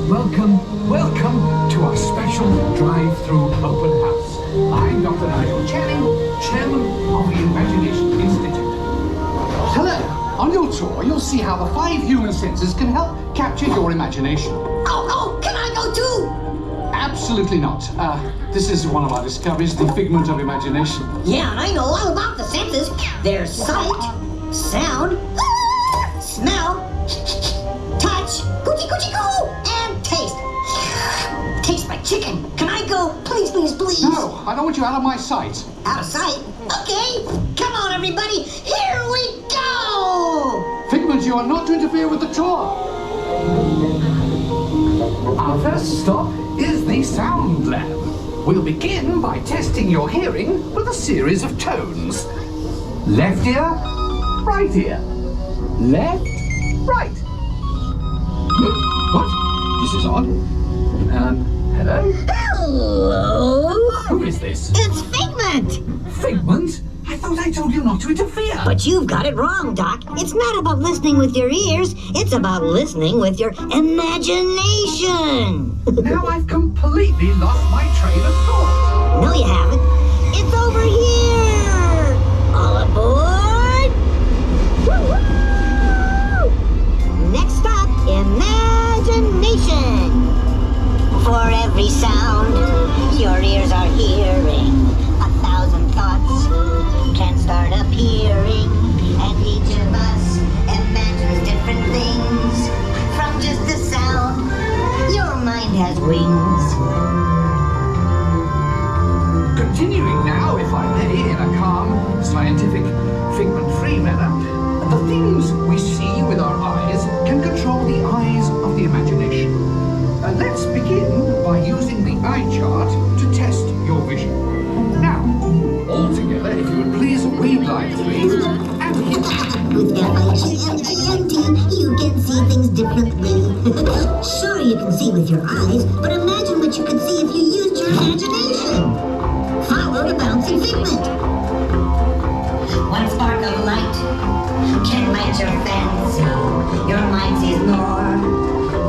Welcome to our special drive-through open house. I'm Dr. Nigel Channing, Chairman of the Imagination Institute. Hello. On your tour, you'll see how the 5 human senses can help capture your imagination. Oh, can I go too? Absolutely not. This is one of our discoveries, the Figment of Imagination. Yeah, I know all about the senses. There's sight, sound, smell, touch, coochie-coochie-coo, and taste. Tastes like chicken. Can I go? Please, please, please. No, I don't want you out of my sight. Out of sight? Okay. Come on, everybody. Here we go. Figment, you are not to interfere with the tour. Our first stop is the Sound Lab. We'll begin by testing your hearing with a series of tones. Left ear, right ear. Left, right. What? This is odd. Hello? Hello? Who is this? It's Figment. Figment? I thought I told you not to interfere. But you've got it wrong, Doc. It's not about listening with your ears. It's about listening with your imagination. Now I've completely lost my train of thought. No, you haven't. It's over here. All aboard. Woo-hoo! Next stop, imagination. For every sound your ears are hearing, 1,000 thoughts can start appearing, and each of us imagines different things. From just the sound, your mind has wings. Continuing now, if I may, in a calm, scientific, figment-free manner, the things we see with our eyes can control the eyes of the imagination. Let's begin by using the eye chart to test your vision. Now, all together, if you would please read line 3 and hit. With F-I-G-M-A-N-T, you can see things differently. Sure, you can see with your eyes, but imagine what you could see if you used your imagination. Follow the bouncing figment. One spark of light can light your fancy. Your mind sees more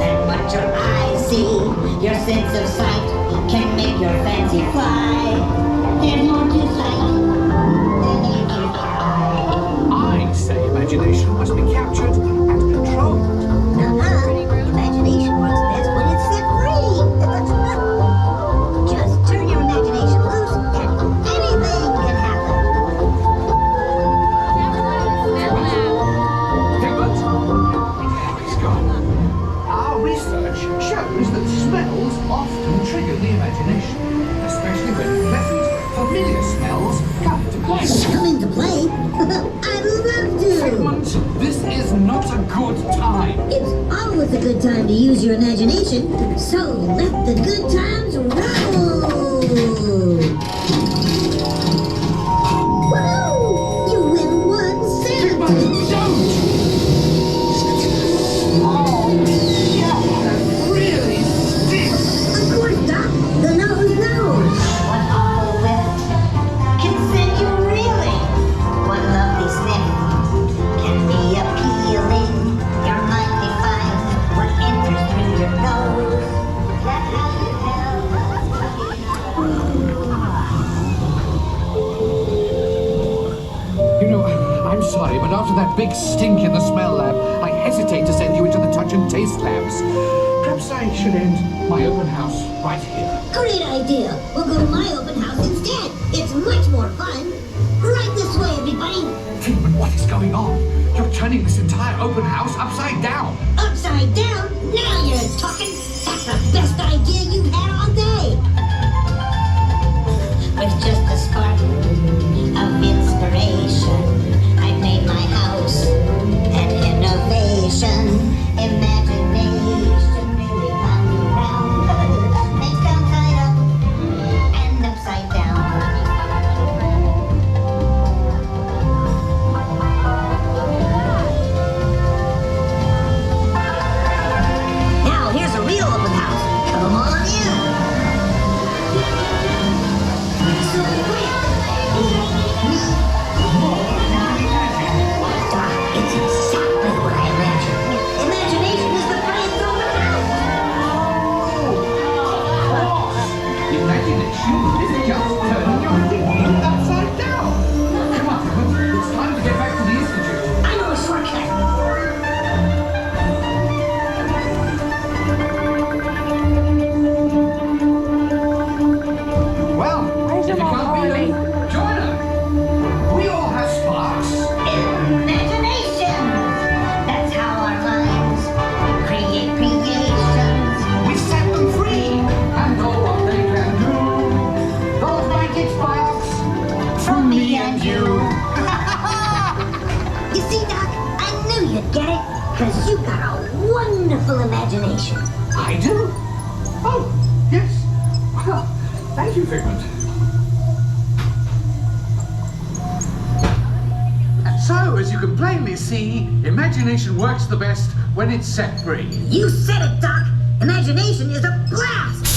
than what your eyes see. Your sense of sight can make your fancy fly. There's more to sight than you can fly. I say imagination must be captured and controlled. Imagination works best when it's set free. Just turn your imagination loose and anything can happen. Figment? Oh, he's gone. Our research shows that smells often trigger the imagination, especially when pleasant, familiar smells come into play. Come into play? I'd love to. Figment, this is not a good time. It's always a good time to use your imagination, so let the good times roll. Woo! You win 1 cent. Figment, don't! Oh, yeah, that really stinks. Of course, Doc. The nose knows. What awful whiff can send you reeling. One lovely sniff can be appealing. Your mind defines what enters through your nose. That's how you tell. You know, I'm sorry, but after that big stink in the smell lab, I hesitate to send you into the touch and taste labs. Perhaps I should end my open house right here. Great idea. We'll go to my open house instead. It's much more fun. Right this way, everybody. Figment, what is going on? You're turning this entire open house upside down. Upside down? Now you're talking. That's the best idea you've had all day. With just a spark of inspiration, I made my house an innovation. Imagination really found me round. Makes down side up and upside down. powerful imagination. I do? Oh, yes. Well, thank you, Figment. So, as you can plainly see, imagination works the best when it's set free. You said it, Doc. Imagination is a blast.